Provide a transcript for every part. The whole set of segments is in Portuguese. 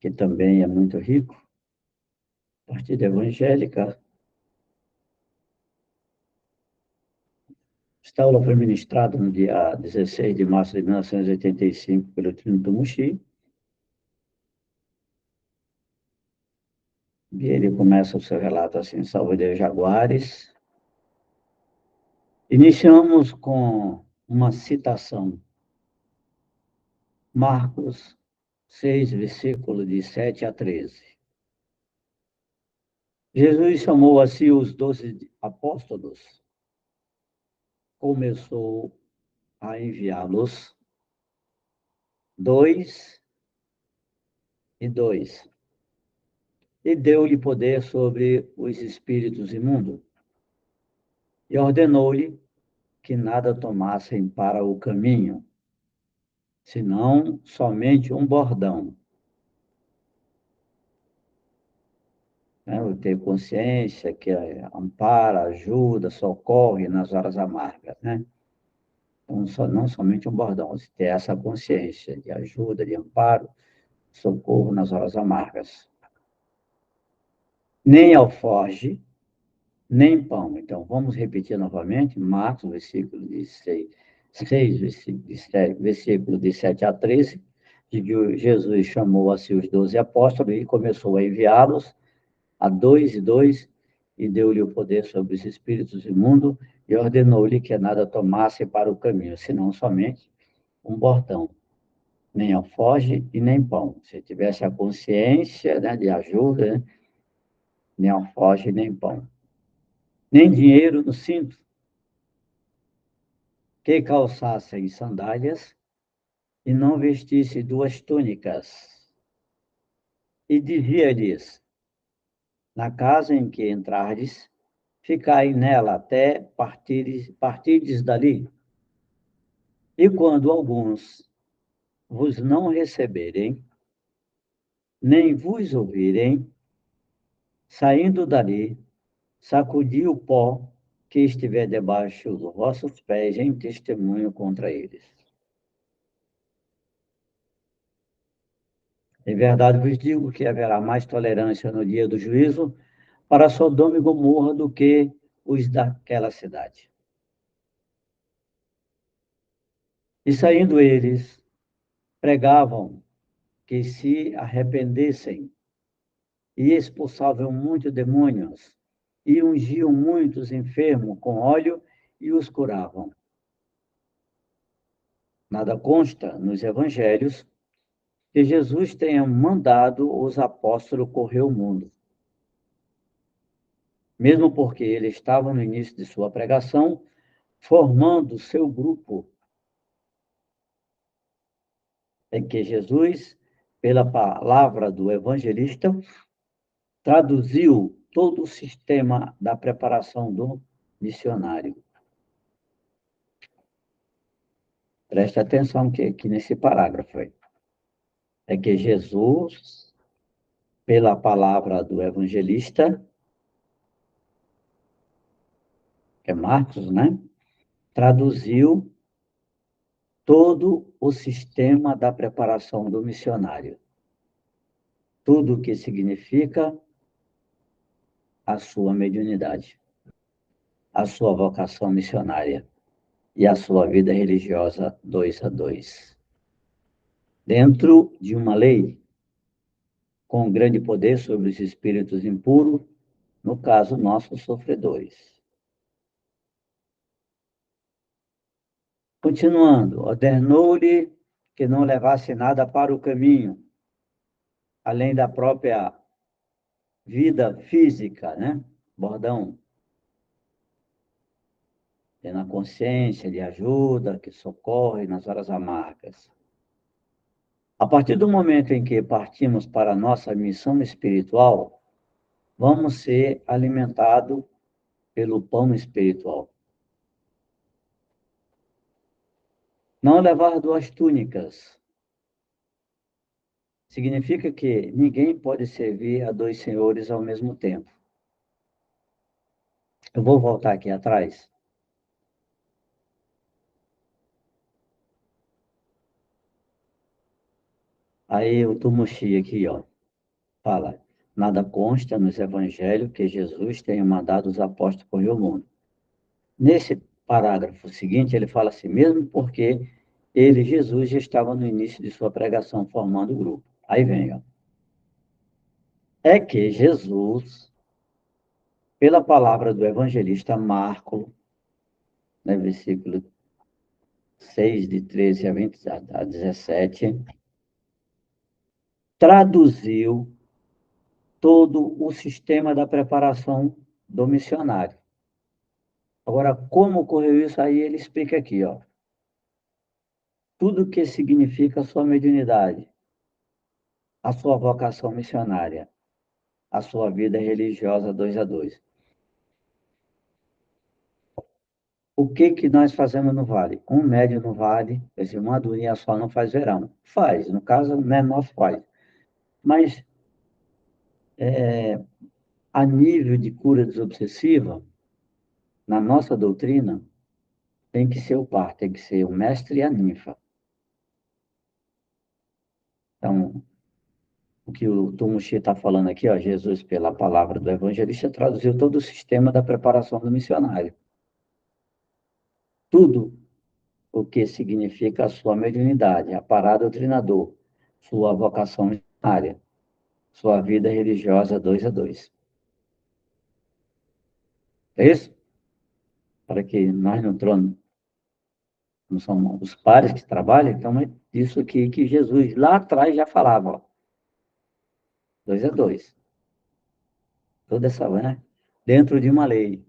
que também é muito rico, Partida Evangélica. Esta aula foi ministrada no dia 16 de março de 1985 pelo Trino Muxi. E ele começa o seu relato assim: Salve Deus, Jaguares. Iniciamos com uma citação. Marcos 6, versículo de 7 a 13. Jesus chamou a si os 12 apóstolos, começou a enviá-los, 2 e 2, e deu-lhe poder sobre os espíritos imundos, e ordenou-lhe que nada tomassem para o caminho, senão somente um bordão. Eu ter consciência que ampara, ajuda, socorre nas horas amargas, né? Então, não somente um bordão, você ter essa consciência de ajuda, de amparo, socorro nas horas amargas. Nem alforge, nem pão. Então, vamos repetir novamente, Marcos, versículo de 6 versículo de 7 a 13, de que Jesus chamou a si os 12 apóstolos e começou a enviá-los a 2 e 2, e deu-lhe o poder sobre os espíritos imundos, e ordenou-lhe que nada tomasse para o caminho, senão somente um bordão, nem alforge e nem pão. Se tivesse a consciência, né, de ajuda, né, nem alforge nem pão. Nem dinheiro no cinto, que calçassem sandálias e não vestisse 2 túnicas. E dizia-lhes: na casa em que entrardes, ficai nela até partirdes dali. E quando alguns vos não receberem, nem vos ouvirem, saindo dali, sacudi o pó que estiver debaixo dos vossos pés em testemunho contra eles. Em verdade vos digo que haverá mais tolerância no dia do juízo para Sodoma e Gomorra do que os daquela cidade. E saindo eles, pregavam que se arrependessem, e expulsavam muitos demônios, e ungiam muitos enfermos com óleo e os curavam. Nada consta nos evangelhos que Jesus tenha mandado os apóstolos correr o mundo. Mesmo porque ele estava no início de sua pregação, formando seu grupo, em que Jesus, pela palavra do evangelista, traduziu todo o sistema da preparação do missionário. Preste atenção aqui nesse parágrafo aí. É que Jesus, pela palavra do evangelista, que é Marcos, né? Traduziu todo o sistema da preparação do missionário. Tudo o que significa a sua mediunidade, a sua vocação missionária e a sua vida religiosa 2 a 2. Dentro de uma lei com grande poder sobre os espíritos impuros, no caso, nossos sofredores. Continuando, ordenou-lhe que não levasse nada para o caminho, além da própria vida física, né? Bordão. Tendo a consciência de ajuda, que socorre nas horas amargas. A partir do momento em que partimos para a nossa missão espiritual, vamos ser alimentados pelo pão espiritual. Não levar 2 túnicas significa que ninguém pode servir a 2 senhores ao mesmo tempo. Eu vou voltar aqui atrás. Aí eu tô mochi aqui, ó. fala, nada consta nos evangelhos que Jesus tenha mandado os apóstolos correr o mundo. Nesse parágrafo seguinte, ele fala assim, mesmo porque ele, Jesus, já estava no início de sua pregação formando o grupo. Aí vem, ó. É que Jesus, pela palavra do evangelista Marco, né, versículo 6, de 13 a 20, a 17, traduziu todo o sistema da preparação do missionário. Agora, como ocorreu isso aí, ele explica aqui, ó. Tudo o que significa a sua mediunidade, a sua vocação missionária, a sua vida religiosa 2 a 2. O que que nós fazemos no Vale? Um médio no Vale, quer dizer, uma durinha só não faz verão. Faz, no caso, o menor faz. Mas, a nível de cura desobsessiva, na nossa doutrina, tem que ser o par, tem que ser o mestre e a ninfa. Então, o que o Tumushi está falando aqui, ó, Jesus, pela palavra do evangelista, traduziu todo o sistema da preparação do missionário. Tudo o que significa a sua mediunidade, a parada do treinador, sua vocação missionária, sua vida religiosa 2 a 2. É isso? Para que nós não somos os pares que trabalham, então é isso aqui que Jesus lá atrás já falava, ó, 2 a 2. Toda essa, né? Dentro de uma lei,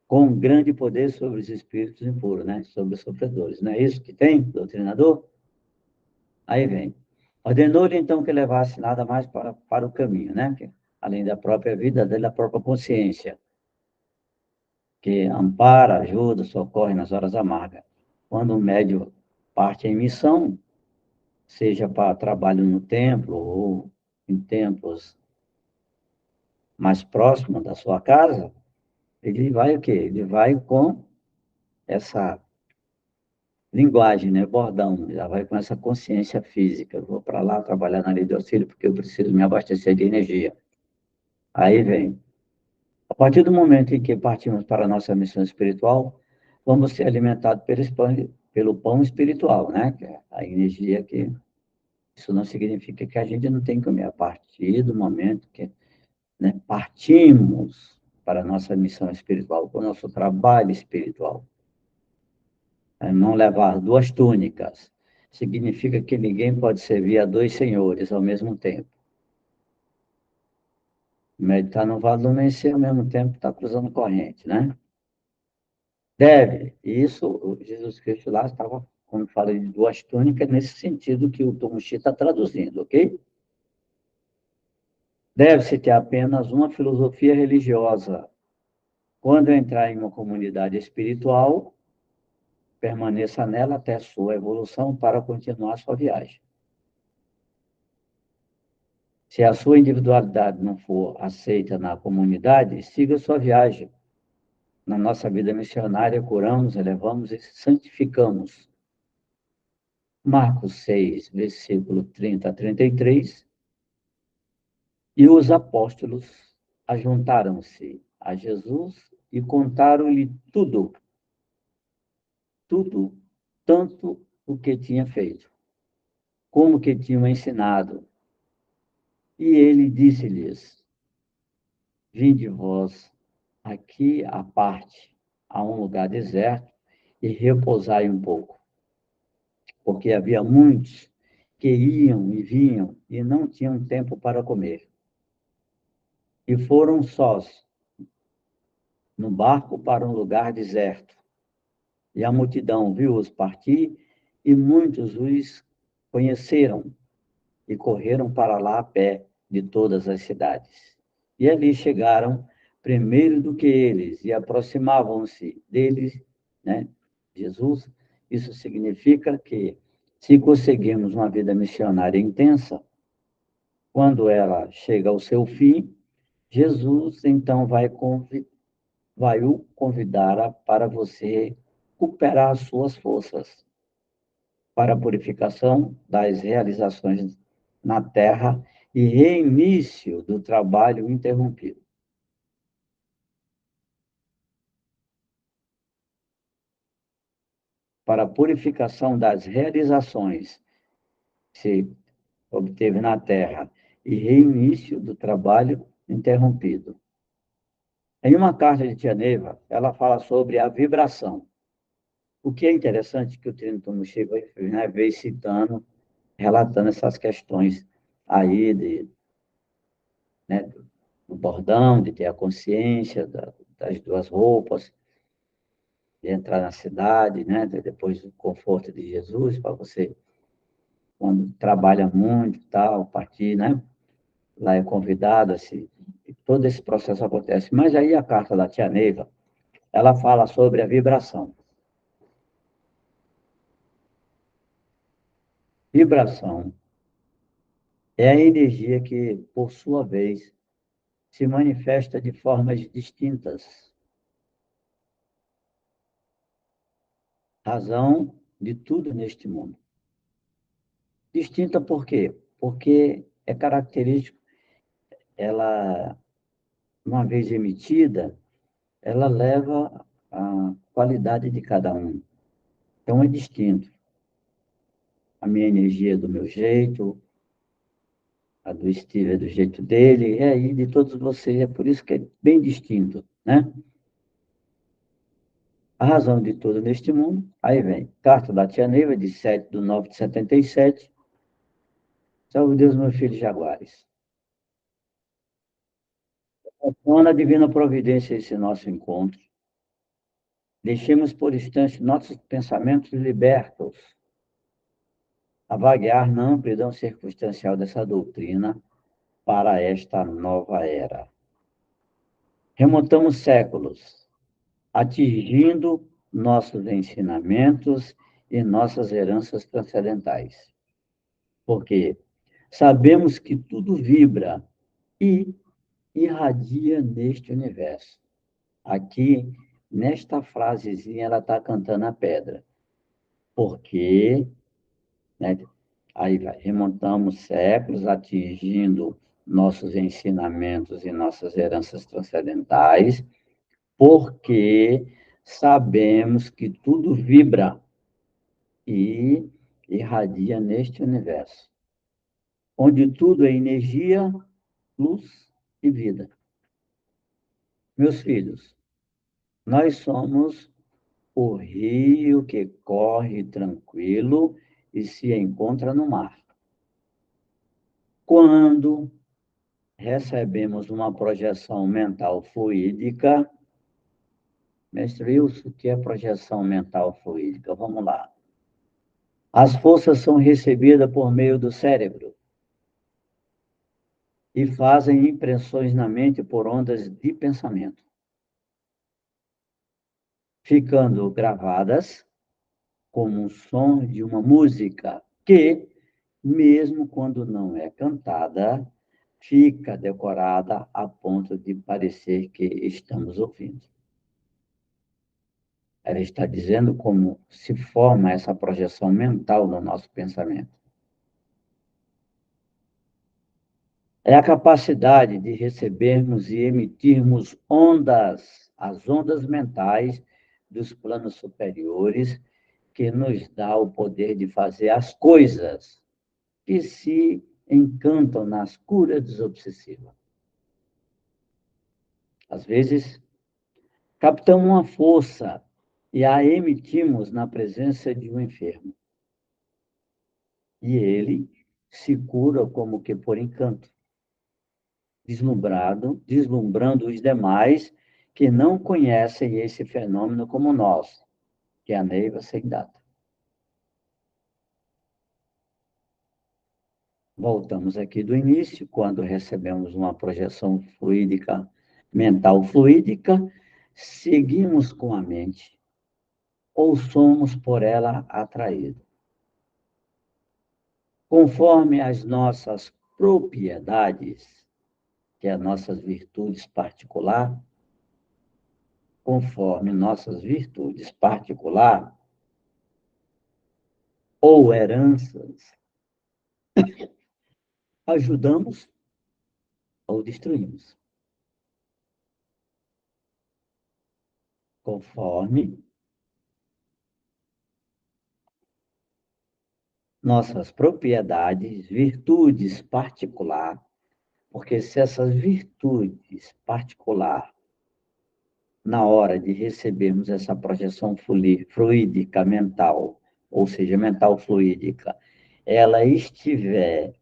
com grande poder sobre os espíritos impuros, né? Sobre os sofredores. Não é isso que tem, doutrinador? Aí vem. Ordenou-lhe, então, que levasse nada mais para o caminho, né? Que, além da própria vida dele, a própria consciência, que ampara, ajuda, socorre nas horas amargas. Quando o médium parte em missão, seja para trabalho no templo ou em templos mais próximos da sua casa, ele vai o quê? Ele vai com essa linguagem, né? Bordão, já vai com essa consciência física. Eu vou para lá trabalhar na lei do auxílio porque eu preciso me abastecer de energia. Aí vem. A partir do momento em que partimos para a nossa missão espiritual, vamos ser alimentados pelo pão espiritual, né? Que é a energia que... Isso não significa que a gente não tem que comer. A partir do momento que, né, partimos para a nossa missão espiritual, para o nosso trabalho espiritual. Não levar 2 túnicas significa que ninguém pode servir a 2 senhores ao mesmo tempo. Meditar no Vale do Mencer, ao mesmo tempo está cruzando corrente, né? Deve. Isso, Jesus Cristo lá estava, quando fala de 2 túnicas, nesse sentido que o Tomushi está traduzindo, ok? Deve-se ter apenas uma filosofia religiosa. Quando entrar em uma comunidade espiritual, permaneça nela até sua evolução para continuar sua viagem. Se a sua individualidade não for aceita na comunidade, siga sua viagem. Na nossa vida missionária, curamos, elevamos e santificamos. Marcos 6, versículo 30 a 33. E os apóstolos ajuntaram-se a Jesus e contaram-lhe tudo, tudo, tanto o que tinha feito, como que tinham ensinado. E ele disse-lhes, vinde vós aqui à parte, a um lugar deserto, e repousai um pouco. Porque havia muitos que iam e vinham e não tinham tempo para comer. E foram sós no barco para um lugar deserto. E a multidão viu-os partir, e muitos os conheceram, e correram para lá a pé de todas as cidades. E ali chegaram primeiro do que eles, e aproximavam-se deles, né? Jesus, isso significa que, se conseguirmos uma vida missionária intensa, quando ela chega ao seu fim, Jesus, então, vai o convidar para você recuperar as suas forças para a purificação das realizações na Terra e reinício do trabalho interrompido. Para a purificação das realizações que se obteve na Terra e reinício do trabalho interrompido. Em uma carta de Tia Neiva, ela fala sobre a vibração. O que é interessante que o Trinito Muxiba, né, veio citando, relatando essas questões aí né, do bordão, de ter a consciência das duas roupas, de entrar na cidade, né, depois do conforto de Jesus, para você, quando trabalha muito, tal, partir, né, lá é convidado, assim, todo esse processo acontece. Mas aí a carta da Tia Neiva, ela fala sobre a vibração. Vibração é a energia que, por sua vez, se manifesta de formas distintas. Razão de tudo neste mundo. Distinta por quê? Porque é característico, ela, uma vez emitida, ela leva a qualidade de cada um. Então, é distinto. A minha energia é do meu jeito, a do Steve é do jeito dele, e aí de todos vocês. É por isso que é bem distinto, né? A razão de tudo neste mundo. Aí vem, carta da Tia Neiva, de 7/9/77. Salve Deus, meu filho Jaguares. Na divina providência esse nosso encontro. Deixemos por instante nossos pensamentos libertos a vaguear na amplidão circunstancial dessa doutrina para esta nova era. Remontamos séculos, atingindo nossos ensinamentos e nossas heranças transcendentais. Porque sabemos que tudo vibra e irradia neste universo. Aqui, nesta frasezinha, ela está cantando a pedra. Porque, né, aí vai, remontamos séculos, atingindo nossos ensinamentos e nossas heranças transcendentais, porque sabemos que tudo vibra e irradia neste universo, onde tudo é energia, luz e vida. Meus filhos, nós somos o rio que corre tranquilo e se encontra no mar. Quando recebemos uma projeção mental fluídica, mestre Wilson, o que é projeção mental fluídica? Vamos lá. As forças são recebidas por meio do cérebro e fazem impressões na mente por ondas de pensamento, ficando gravadas como um som de uma música que, mesmo quando não é cantada, fica decorada a ponto de parecer que estamos ouvindo. Ela está dizendo como se forma essa projeção mental no nosso pensamento. É a capacidade de recebermos e emitirmos ondas, as ondas mentais dos planos superiores, que nos dá o poder de fazer as coisas que se encantam nas curas desobsessivas. Às vezes, captamos uma força e a emitimos na presença de um enfermo. E ele se cura como que por encanto, deslumbrando os demais que não conhecem esse fenômeno como nós, que é a Neiva sem data. Voltamos aqui do início, quando recebemos uma projeção fluídica, mental fluídica, seguimos com a mente ou somos por ela atraídos. Conforme as nossas propriedades, que é as nossas virtudes particulares, conforme nossas virtudes particulares ou heranças, ajudamos ou destruímos, conforme nossas propriedades, virtudes particular, porque se essas virtudes particular, na hora de recebermos essa projeção fluídica mental, ou seja, mental fluídica, ela estiver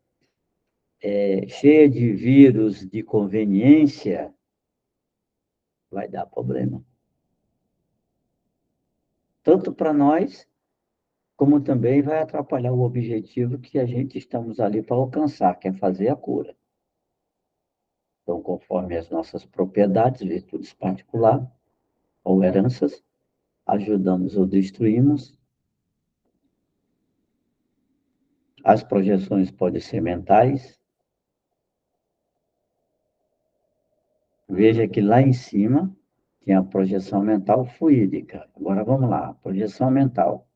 cheia de vírus de conveniência, vai dar problema. Tanto para nós, como também vai atrapalhar o objetivo que a gente estamos ali para alcançar, que é fazer a cura. Então, conforme as nossas propriedades, virtudes particulares ou heranças, ajudamos ou destruímos. As projeções podem ser mentais. Veja que lá em cima tem a projeção mental fluídica. Agora vamos lá, projeção mental.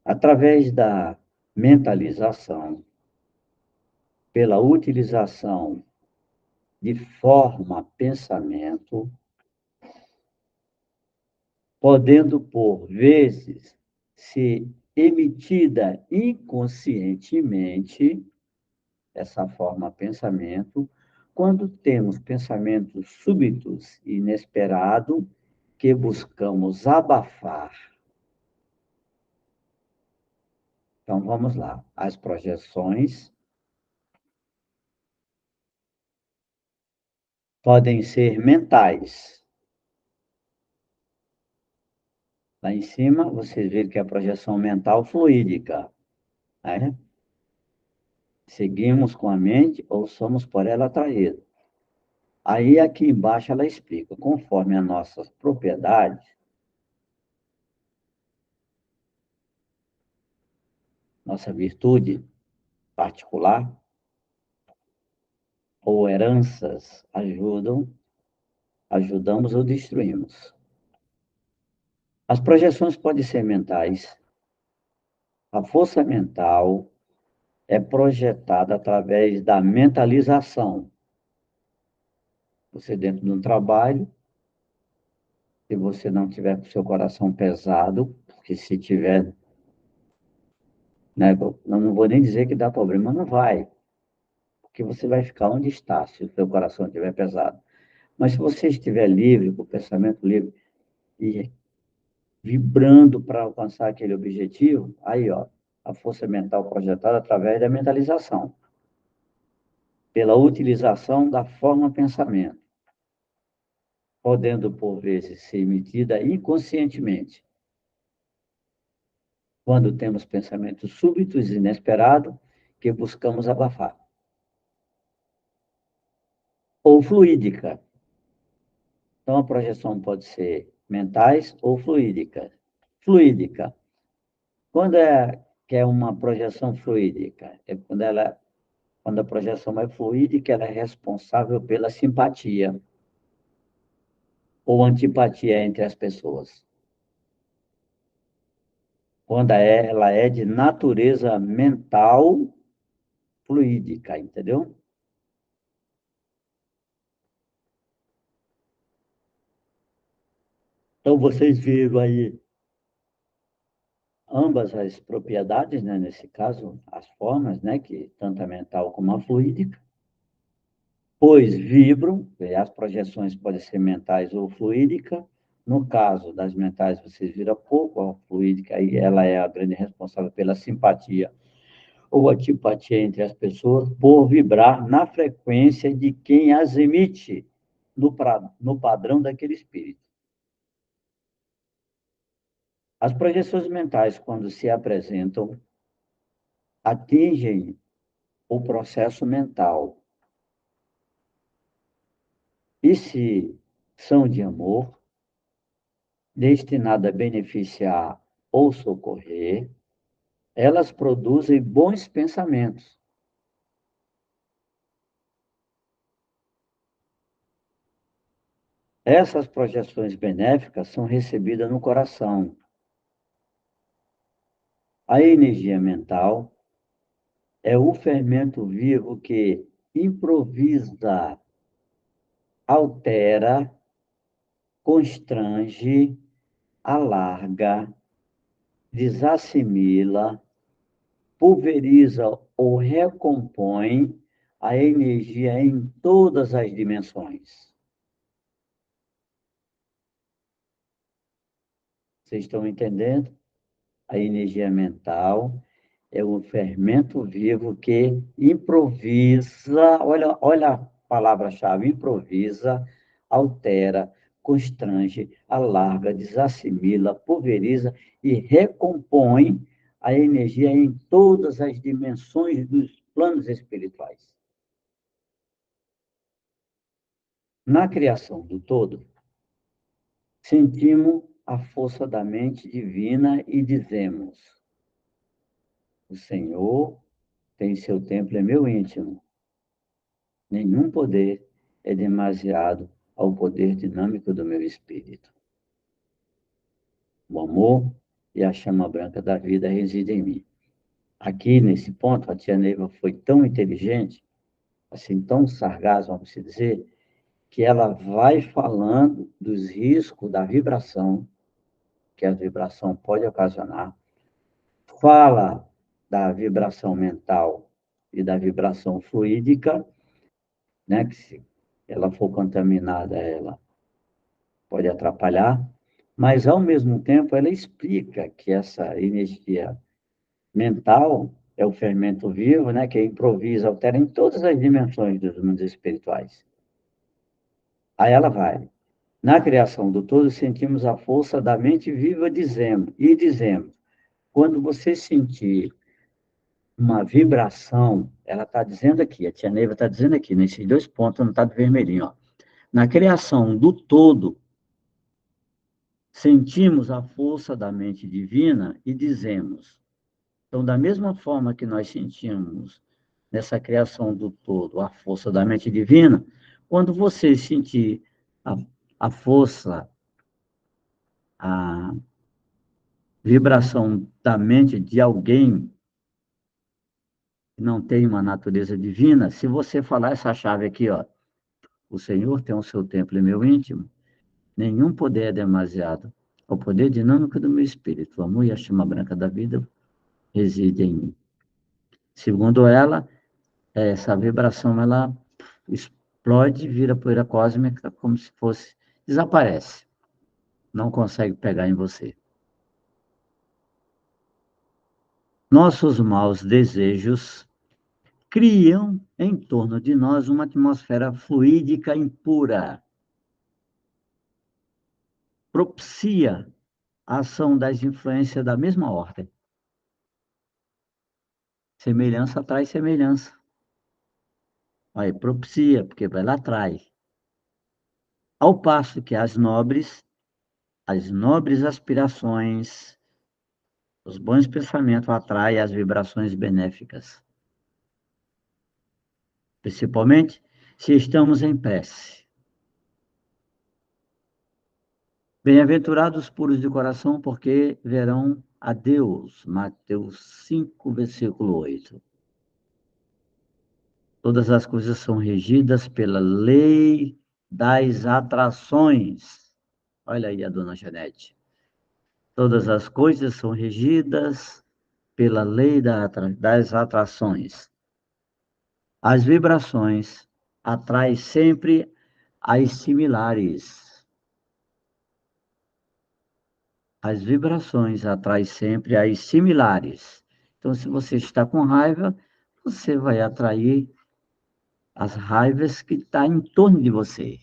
Através da mentalização, pela utilização de forma pensamento, podendo por vezes ser emitida inconscientemente, essa forma pensamento, quando temos pensamentos súbitos e inesperados que buscamos abafar. Então, vamos lá. As projeções podem ser mentais. Lá em cima, vocês viram que é a projeção mental fluídica, né? Seguimos com a mente ou somos por ela atraídos. Aí, aqui embaixo, ela explica, conforme as nossas propriedades, nossa virtude particular ou heranças ajudamos ou destruímos. As projeções podem ser mentais. A força mental é projetada através da mentalização. Você dentro de um trabalho, se você não tiver com o seu coração pesado, porque se tiver, né, não vou nem dizer que dá problema, não vai, porque você vai ficar onde está, se o seu coração estiver pesado. Mas se você estiver livre, com o pensamento livre, e vibrando para alcançar aquele objetivo, aí, ó, a força mental projetada através da mentalização, pela utilização da forma pensamento, podendo, por vezes, ser emitida inconscientemente, quando temos pensamentos súbitos e inesperados que buscamos abafar. Ou fluídica. Então, a projeção pode ser mentais ou fluídica. Fluídica. Quando é que é uma projeção fluídica? É quando a projeção é fluídica, ela é responsável pela simpatia ou antipatia entre as pessoas. Quando ela é de natureza mental fluídica, entendeu? Então, vocês viram aí ambas as propriedades, né? Nesse caso, as formas, né? Que tanto a mental como a fluídica, pois vibram, as projeções podem ser mentais ou fluídica. No caso das mentais, vocês viram pouco, a fluídica, aí ela é a grande responsável pela simpatia ou antipatia entre as pessoas, por vibrar na frequência de quem as emite, no padrão daquele espírito. As projeções mentais, quando se apresentam, atingem o processo mental. E se são de amor, destinada a beneficiar ou socorrer, elas produzem bons pensamentos. Essas projeções benéficas são recebidas no coração. A energia mental É o fermento vivo que improvisa, altera, constrange, alarga, desassimila, pulveriza ou recompõe a energia em todas as dimensões. Vocês estão entendendo? A energia mental é um fermento vivo que improvisa, olha a palavra-chave, improvisa, altera, constrange, alarga, desassimila, pulveriza e recompõe a energia em todas as dimensões dos planos espirituais. Na criação do todo, sentimos a força da mente divina e dizemos: o Senhor tem seu templo, é meu íntimo. Nenhum poder é demasiado ao poder dinâmico do meu espírito. O amor e a chama branca da vida residem em mim. Aqui, nesse ponto, a tia Neiva foi tão inteligente, assim, tão sargástica, vamos dizer, que ela vai falando dos riscos da vibração, que a vibração pode ocasionar, fala da vibração mental e da vibração fluídica, né, que se ela for contaminada, ela pode atrapalhar, mas, ao mesmo tempo, ela explica que essa energia mental é o fermento vivo, né, que improvisa, altera em todas as dimensões dos mundos espirituais. Aí ela vai. Na criação do todo, sentimos a força da mente viva, dizemos, quando você sentir uma vibração, ela está dizendo aqui, a tia Neiva está dizendo aqui, nesses dois pontos, não está de vermelhinho, ó. Na criação do todo, sentimos a força da mente divina e dizemos. Então, da mesma forma que nós sentimos nessa criação do todo a força da mente divina, quando você sentir a, a força, a vibração da mente de alguém que não tem uma natureza divina, se você falar essa chave aqui, ó, o Senhor tem o seu templo em meu íntimo, nenhum poder é demasiado. O poder dinâmico do meu espírito, o amor e a chama branca da vida reside em mim. Segundo ela, essa vibração, ela explode, vira poeira cósmica, como se fosse, desaparece. Não consegue pegar em você. Nossos maus desejos criam em torno de nós uma atmosfera fluídica impura. Propicia a ação das influências da mesma ordem. Semelhança atrai semelhança. Aí, propicia, porque ela atrai. Ao passo que as nobres aspirações, os bons pensamentos atraem as vibrações benéficas. Principalmente se estamos em prece. Bem-aventurados puros de coração, porque verão a Deus. Mateus 5, versículo 8. Todas as coisas são regidas pela lei das atrações. Olha aí a dona Janete. Todas as coisas são regidas pela lei das atrações. As vibrações atraem sempre as similares. As vibrações atraem sempre as similares. Então, se você está com raiva, você vai atrair as raivas que estão em torno de você.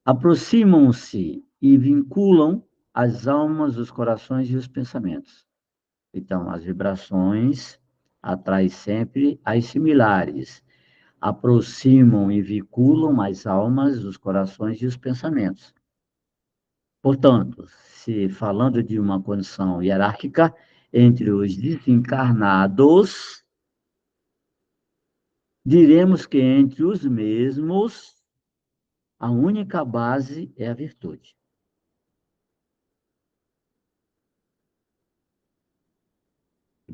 Aproximam-se e vinculam as almas, os corações e os pensamentos. Então, as vibrações atraem sempre as similares. Aproximam e vinculam as almas, os corações e os pensamentos. Portanto, se falando de uma condição hierárquica entre os desencarnados, diremos que entre os mesmos, a única base é a virtude.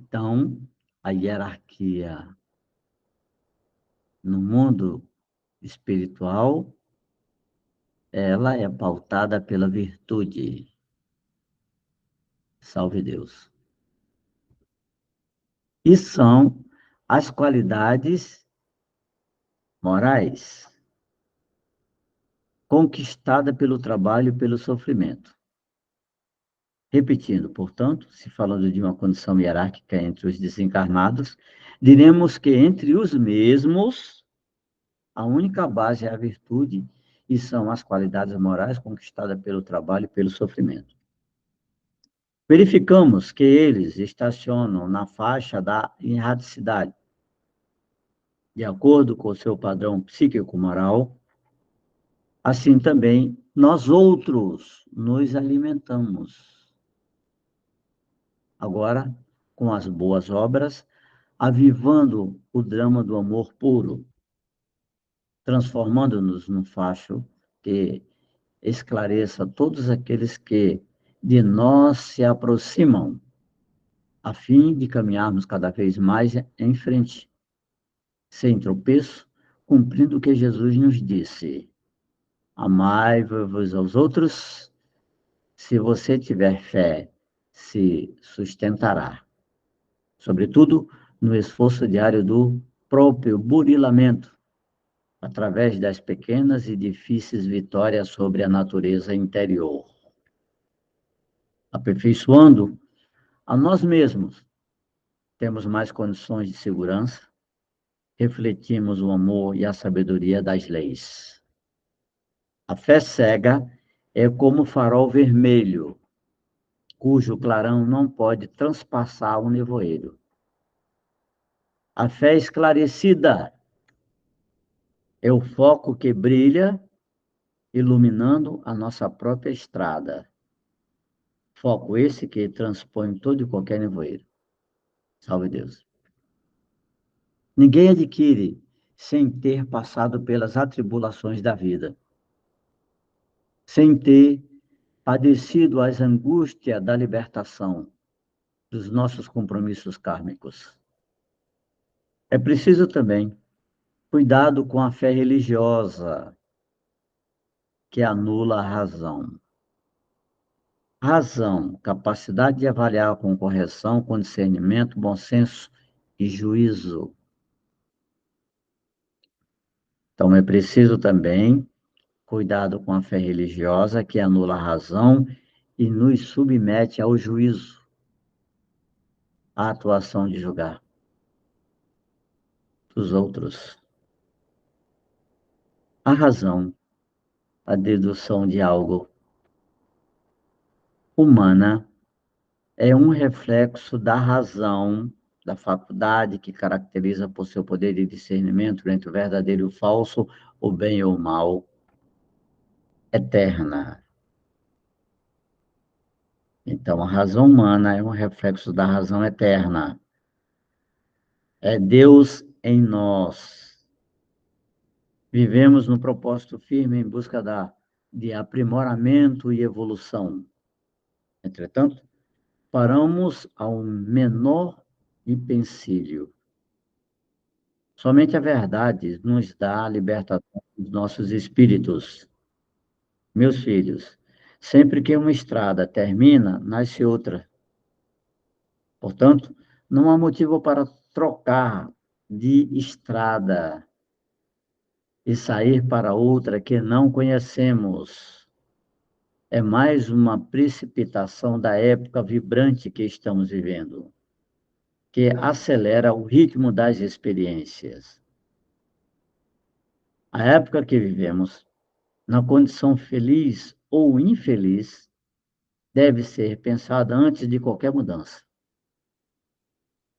Então, a hierarquia no mundo espiritual, ela é pautada pela virtude. Salve Deus. E são as qualidades morais conquistadas pelo trabalho e pelo sofrimento. Repetindo, portanto, se falando de uma condição hierárquica entre os desencarnados, diremos que entre os mesmos, a única base é a virtude e são as qualidades morais conquistadas pelo trabalho e pelo sofrimento. Verificamos que eles estacionam na faixa da erraticidade, de acordo com o seu padrão psíquico-moral. Assim também, nós outros nos alimentamos. Agora, com as boas obras, avivando o drama do amor puro, transformando-nos num facho que esclareça todos aqueles que de nós se aproximam, a fim de caminharmos cada vez mais em frente, sem tropeço, cumprindo o que Jesus nos disse: amai-vos aos outros, se você tiver fé, se sustentará. Sobretudo, no esforço diário do próprio burilamento, através das pequenas e difíceis vitórias sobre a natureza interior. Aperfeiçoando a nós mesmos, temos mais condições de segurança, refletimos o amor e a sabedoria das leis. A fé cega é como o farol vermelho, cujo clarão não pode transpassar o nevoeiro. A fé esclarecida é o foco que brilha, iluminando a nossa própria estrada. Foco esse que transpõe todo e qualquer nevoeiro. Salve Deus. Ninguém adquire sem ter passado pelas atribulações da vida, sem ter padecido as angústias da libertação dos nossos compromissos kármicos. É preciso também cuidado com a fé religiosa, que anula a razão. Razão, capacidade de avaliar com correção, com discernimento, bom senso e juízo. Então, é preciso também cuidado com a fé religiosa, que anula a razão e nos submete ao juízo, à atuação de julgar dos outros. A razão, a dedução de algo humana, é um reflexo da razão, da faculdade que caracteriza por seu poder de discernimento entre o verdadeiro e o falso, o bem ou o mal, eterna. Então, a razão humana é um reflexo da razão eterna. É Deus em nós. Vivemos no propósito firme em busca de aprimoramento e evolução. Entretanto, paramos ao menor empecilho. Somente a verdade nos dá a libertação dos nossos espíritos. Meus filhos, sempre que uma estrada termina, nasce outra. Portanto, não há motivo para trocar de estrada e sair para outra que não conhecemos. É mais uma precipitação da época vibrante que estamos vivendo, que acelera o ritmo das experiências. A época que vivemos, na condição feliz ou infeliz, deve ser pensada antes de qualquer mudança.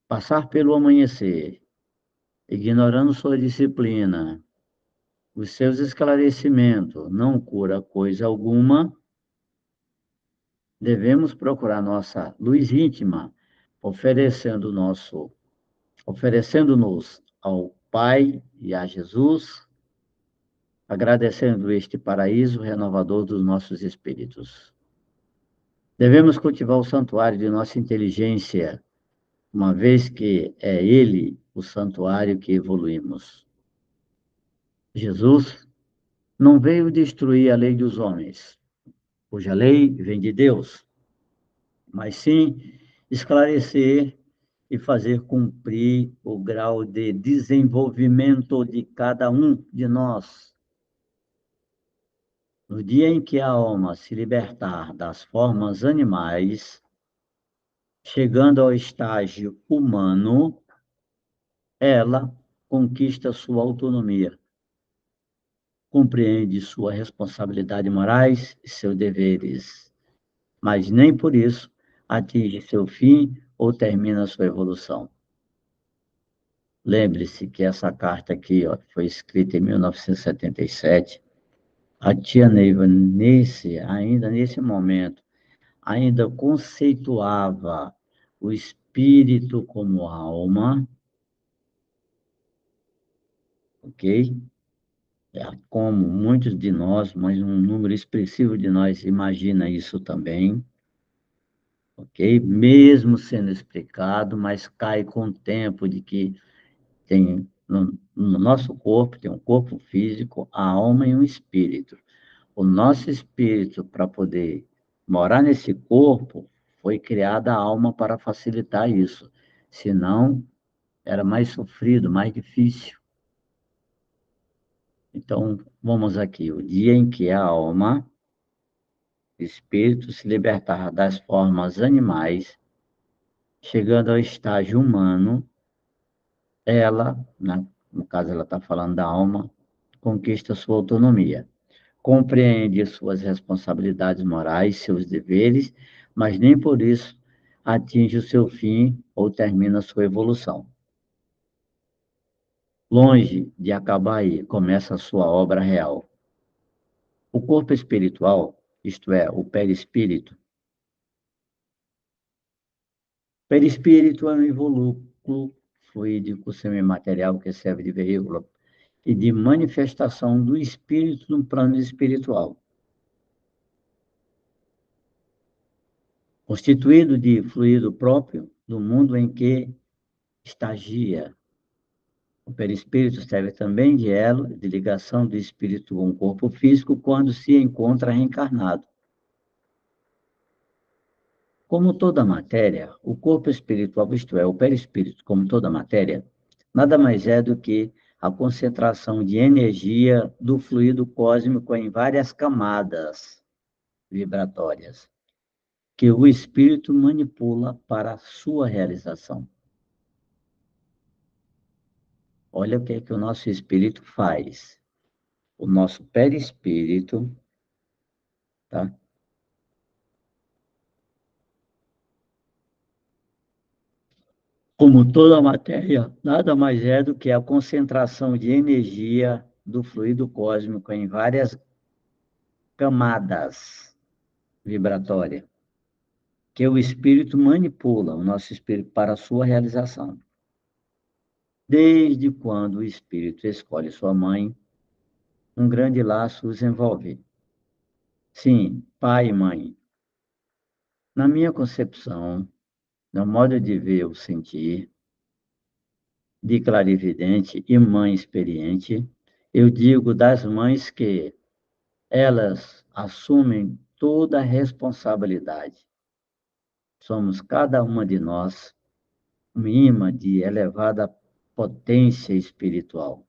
Passar pelo amanhecer, ignorando sua disciplina, os seus esclarecimentos, não cura coisa alguma. Devemos procurar nossa luz íntima, oferecendo-nos ao Pai e a Jesus, agradecendo este paraíso renovador dos nossos espíritos. Devemos cultivar o santuário de nossa inteligência, uma vez que é Ele o santuário que evoluímos. Jesus não veio destruir a lei dos homens, cuja lei vem de Deus, mas sim esclarecer e fazer cumprir o grau de desenvolvimento de cada um de nós. No dia em que a alma se libertar das formas animais, chegando ao estágio humano, ela conquista sua autonomia, compreende suas responsabilidades morais e seus deveres, mas nem por isso atinge seu fim ou termina sua evolução. Lembre-se que essa carta aqui, ó, foi escrita em 1977. A tia Neiva, ainda nesse momento, ainda conceituava o espírito como alma, ok? Como muitos de nós, mas um número expressivo de nós imagina isso também, ok? Mesmo sendo explicado, mas cai com o tempo de que tem no nosso corpo, tem um corpo físico, a alma e um espírito. O nosso espírito, para poder morar nesse corpo, foi criada a alma para facilitar isso. Senão, era mais sofrido, mais difícil. Então, vamos aqui. O dia em que a alma, espírito, se libertar das formas animais, chegando ao estágio humano, ela, no caso ela está falando da alma, conquista sua autonomia. Compreende suas responsabilidades morais, seus deveres, mas nem por isso atinge o seu fim ou termina sua evolução. Longe de acabar aí, começa a sua obra real. O corpo espiritual, isto é, o perispírito. Perispírito é um involúcro fluídico semimaterial que serve de veículo e de manifestação do espírito no plano espiritual. Constituído de fluido próprio do mundo em que estagia. O perispírito serve também de elo de ligação do espírito com o corpo físico quando se encontra reencarnado. Como toda matéria, o corpo espiritual, isto é, o perispírito, como toda matéria, nada mais é do que a concentração de energia do fluido cósmico em várias camadas vibratórias, que o espírito manipula para a sua realização. Olha o que é que o nosso espírito faz. O nosso perispírito, tá? Como toda matéria, nada mais é do que a concentração de energia do fluido cósmico em várias camadas vibratórias, que o espírito manipula, o nosso espírito, para a sua realização. Desde quando o espírito escolhe sua mãe, um grande laço os envolve. Sim, pai e mãe. Na minha concepção, no modo de ver ou sentir, de clarividente e mãe experiente, eu digo das mães que elas assumem toda a responsabilidade. Somos cada uma de nós um imã de elevada potência espiritual,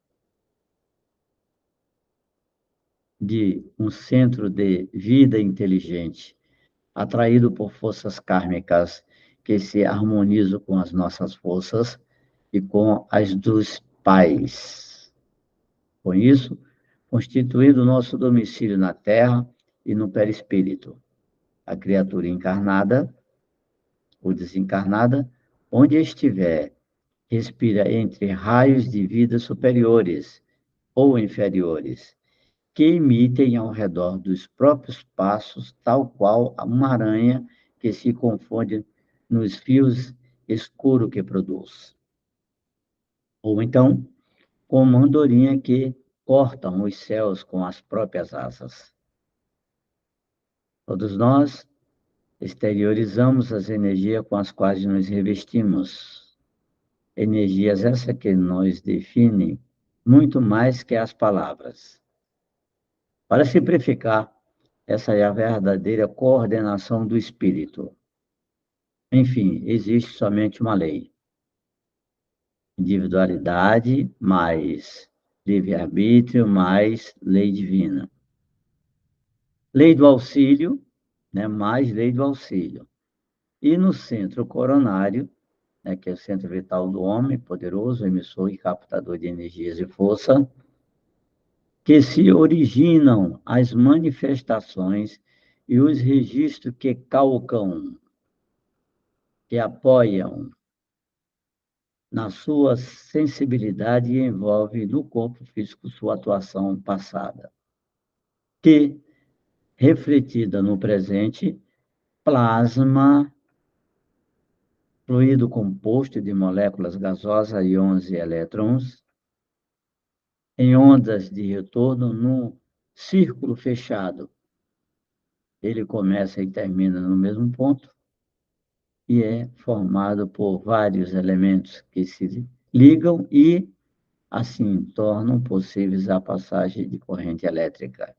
de um centro de vida inteligente, atraído por forças kármicas que se harmonizam com as nossas forças e com as dos pais. Com isso, constituindo nosso domicílio na Terra e no perispírito. A criatura encarnada ou desencarnada, onde estiver, respira entre raios de vida superiores ou inferiores, que emitem ao redor dos próprios passos, tal qual uma aranha que se confunde nos fios escuros que produz. Ou então, com uma andorinha que cortam os céus com as próprias asas. Todos nós exteriorizamos as energias com as quais nos revestimos. Energias essa que nos definem muito mais que as palavras. Para simplificar, essa é a verdadeira coordenação do espírito. Enfim, existe somente uma lei: individualidade mais livre-arbítrio mais lei divina. Lei do auxílio, né, mais lei do auxílio. E no centro coronário, né, que é o centro vital do homem, poderoso, emissor e captador de energias e força, que se originam as manifestações e os registros que calcam, que apoiam na sua sensibilidade e envolve no corpo físico sua atuação passada, que, refletida no presente, plasma fluido composto de moléculas gasosas, íons e elétrons, em ondas de retorno num círculo fechado. Ele começa e termina no mesmo ponto e é formado por vários elementos que se ligam e, assim, tornam possíveis a passagem de corrente elétrica.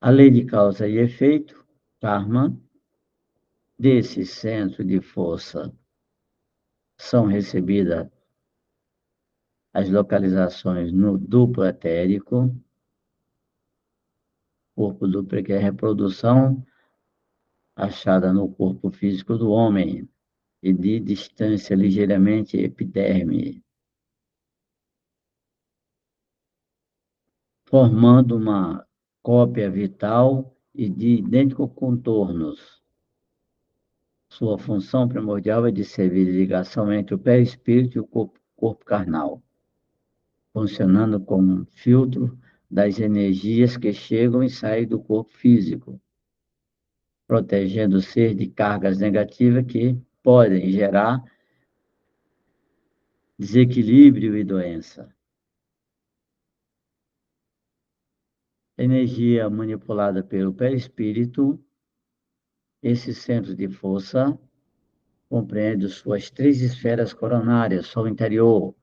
A lei de causa e efeito, karma, desse centro de força são recebidas as localizações no duplo etérico, corpo duplo que é a reprodução achada no corpo físico do homem e de distância ligeiramente epiderme, formando uma cópia vital e de idênticos contornos. Sua função primordial é de servir de ligação entre o perispírito e o corpo carnal, funcionando como um filtro das energias que chegam e saem do corpo físico, protegendo o ser de cargas negativas que podem gerar desequilíbrio e doença. Energia manipulada pelo perispírito, esse centro de força compreende suas três esferas coronárias, Sol interior,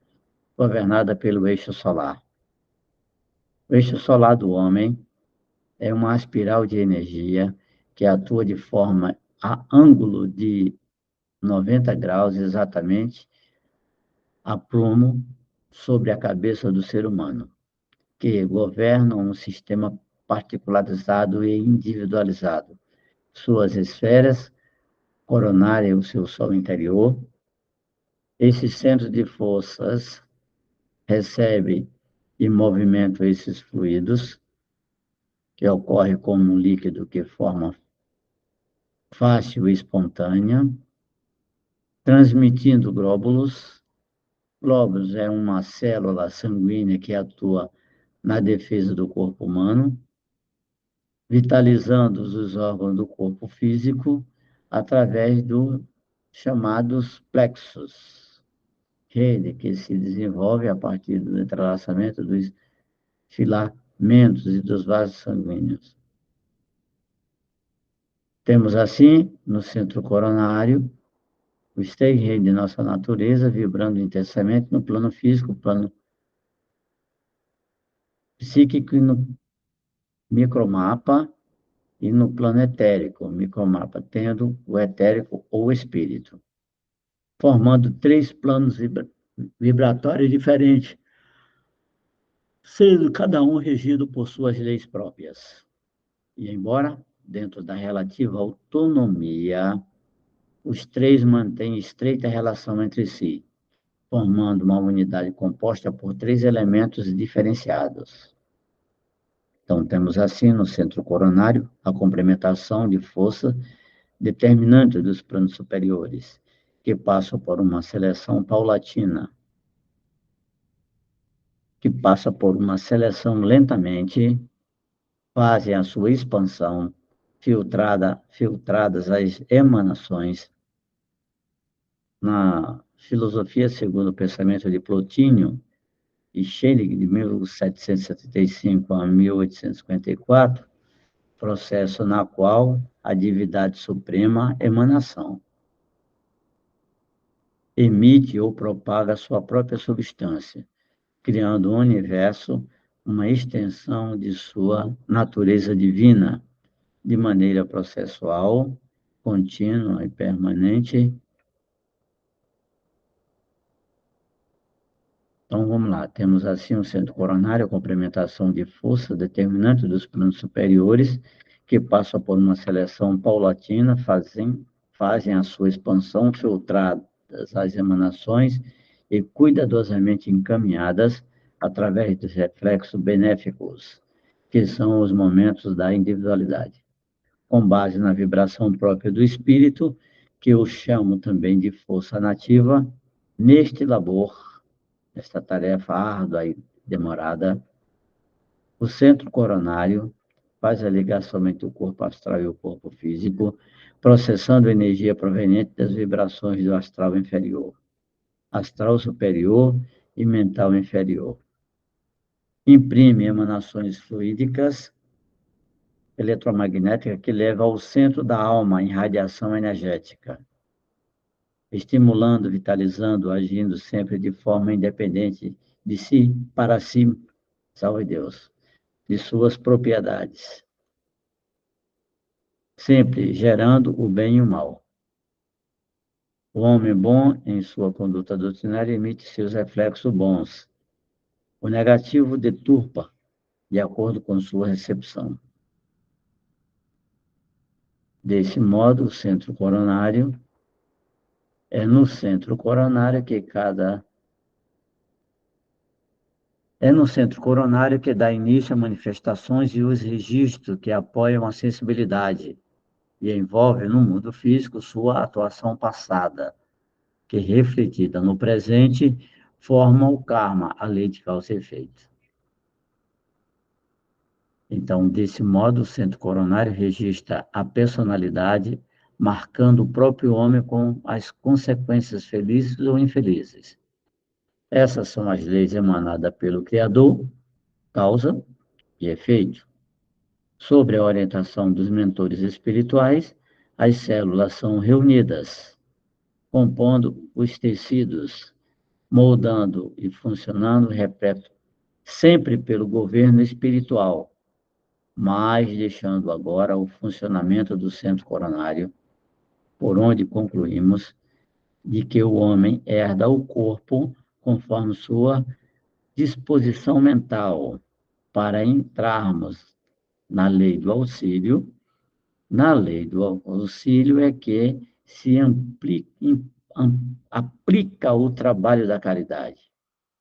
governada pelo eixo solar. O eixo solar do homem é uma espiral de energia que atua de forma a ângulo de 90 graus exatamente a prumo sobre a cabeça do ser humano, que governa um sistema particularizado e individualizado. Suas esferas coronária, o seu Sol interior. Esse centro de forças recebe e movimenta esses fluidos, que ocorre como um líquido que forma fácil e espontânea, transmitindo glóbulos. Glóbulos é uma célula sanguínea que atua na defesa do corpo humano, vitalizando os órgãos do corpo físico através dos chamados plexos, rede que se desenvolve a partir do entrelaçamento dos filamentos e dos vasos sanguíneos. Temos, assim, no centro coronário, os três reinos de nossa natureza vibrando intensamente no plano físico, plano psíquico e no micromapa, e no plano etérico, micromapa, tendo o etérico ou espírito, formando três planos vibratórios diferentes, sendo cada um regido por suas leis próprias. E embora, dentro da relativa autonomia, os três mantêm estreita relação entre si, formando uma unidade composta por três elementos diferenciados. Então, temos assim, no centro coronário, a complementação de força determinante dos planos superiores, que passam por uma seleção paulatina, que passa por uma seleção lentamente, fazem a sua expansão, filtradas as emanações. Na filosofia segundo o pensamento de Plotino e Schelling, de 1775 a 1854, processo na qual a divindade suprema, emanação, emite ou propaga sua própria substância, criando o universo, uma extensão de sua natureza divina, de maneira processual, contínua e permanente. Então, vamos lá. Temos, assim, o centro coronário, a complementação de força determinante dos planos superiores, que passam por uma seleção paulatina, fazem a sua expansão filtradas as emanações e cuidadosamente encaminhadas através dos reflexos benéficos, que são os momentos da individualidade, com base na vibração própria do espírito, que eu chamo também de força nativa, neste labor, esta tarefa árdua e demorada. O centro coronário faz a ligação entre o corpo astral e o corpo físico, processando energia proveniente das vibrações do astral inferior, astral superior e mental inferior. Imprime emanações fluídicas eletromagnéticas que levam ao centro da alma em radiação energética, estimulando, vitalizando, agindo sempre de forma independente de si, para si, salve Deus, de suas propriedades, sempre gerando o bem e o mal. O homem bom, em sua conduta doutrinária, emite seus reflexos bons. O negativo deturpa, de acordo com sua recepção. Desse modo, o centro coronário é no centro coronário que dá início a manifestações e os registros que apoiam a sensibilidade e envolve no mundo físico sua atuação passada, que refletida no presente forma o karma, a lei de causa e efeito. Então, desse modo, o centro coronário registra a personalidade, marcando o próprio homem com as consequências felizes ou infelizes. Essas são as leis emanadas pelo Criador, causa e efeito. Sobre a orientação dos mentores espirituais, as células são reunidas, compondo os tecidos, moldando e funcionando, repito, sempre pelo governo espiritual, mas deixando agora o funcionamento do centro coronário, por onde concluímos de que o homem herda o corpo conforme sua disposição mental, para entrarmos na lei do auxílio. Na lei do auxílio é que se aplica o trabalho da caridade.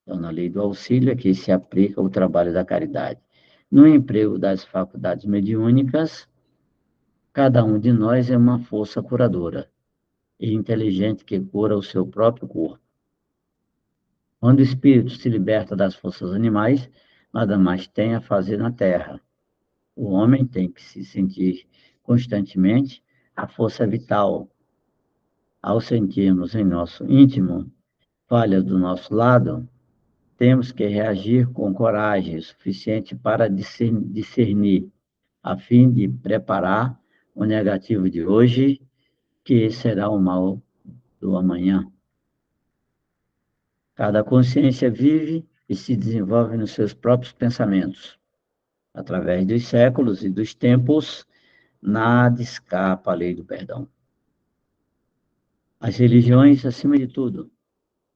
Então, na lei do auxílio é que se aplica o trabalho da caridade. No emprego das faculdades mediúnicas, cada um de nós é uma força curadora e inteligente que cura o seu próprio corpo. Quando o espírito se liberta das forças animais, nada mais tem a fazer na terra. O homem tem que se sentir constantemente a força vital. Ao sentirmos em nosso íntimo falhas do nosso lado, temos que reagir com coragem suficiente para discernir, a fim de preparar o negativo de hoje, que será o mal do amanhã. Cada consciência vive e se desenvolve nos seus próprios pensamentos. Através dos séculos e dos tempos, nada escapa à lei do perdão. As religiões, acima de tudo,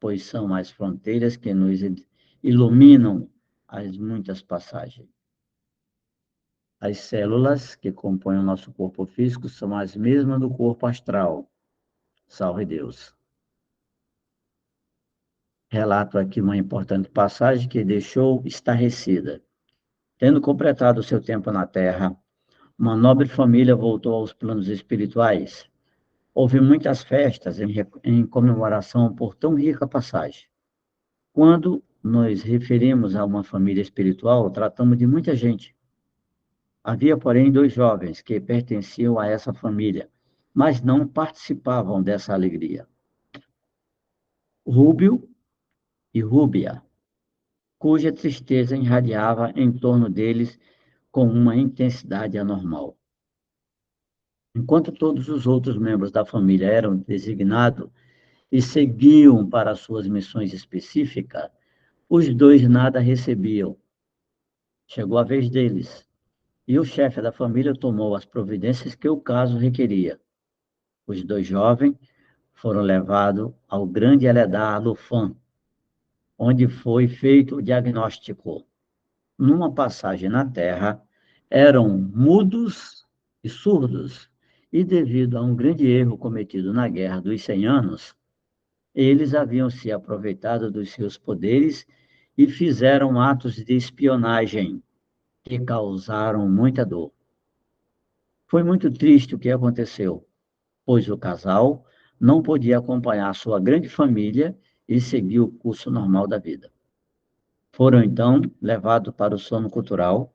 pois são as fronteiras que nos iluminam as muitas passagens. As células que compõem o nosso corpo físico são as mesmas do corpo astral. Salve Deus. Relato aqui uma importante passagem que deixou estarrecida. Tendo completado o seu tempo na Terra, uma nobre família voltou aos planos espirituais. Houve muitas festas em comemoração por tão rica passagem. Quando nos referimos a uma família espiritual, tratamos de muita gente. Havia, porém, 2 jovens que pertenciam a essa família, mas não participavam dessa alegria. Rúbio e Rúbia, cuja tristeza irradiava em torno deles com uma intensidade anormal. Enquanto todos os outros membros da família eram designados e seguiam para suas missões específicas, os dois nada recebiam. Chegou a vez deles, e o chefe da família tomou as providências que o caso requeria. Os dois jovens foram levados ao grande Eledar Lufan, onde foi feito o diagnóstico. Numa passagem na Terra, eram mudos e surdos, e devido a um grande erro cometido na Guerra dos 100 Anos, eles haviam se aproveitado dos seus poderes e fizeram atos de espionagem que causaram muita dor. Foi muito triste o que aconteceu, pois o casal não podia acompanhar sua grande família e seguir o curso normal da vida. Foram, então, levados para o sono cultural,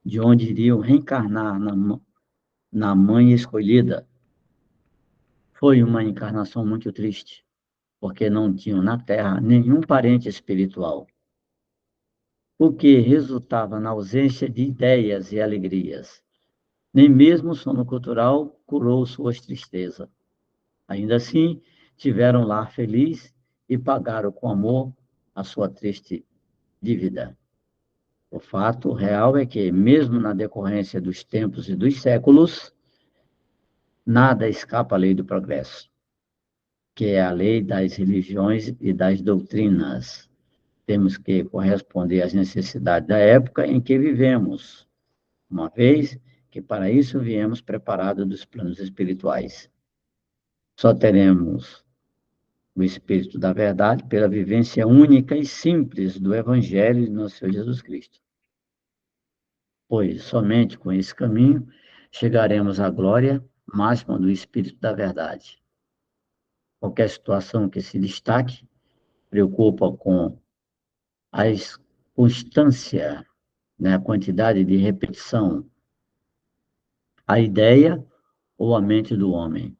de onde iriam reencarnar na mãe escolhida. Foi uma encarnação muito triste, porque não tinham na Terra nenhum parente espiritual, o que resultava na ausência de ideias e alegrias. Nem mesmo o sono cultural curou suas tristezas. Ainda assim, tiveram um lar feliz e pagaram com amor a sua triste dívida. O fato real é que, mesmo na decorrência dos tempos e dos séculos, nada escapa à lei do progresso, que é a lei das religiões e das doutrinas. Temos que corresponder às necessidades da época em que vivemos, uma vez que para isso viemos preparados dos planos espirituais. Só teremos o Espírito da Verdade pela vivência única e simples do Evangelho de nosso Senhor Jesus Cristo. Pois somente com esse caminho chegaremos à glória máxima do Espírito da Verdade. Qualquer situação que se destaque preocupa com a constância, né, a quantidade de repetição, a ideia ou a mente do homem.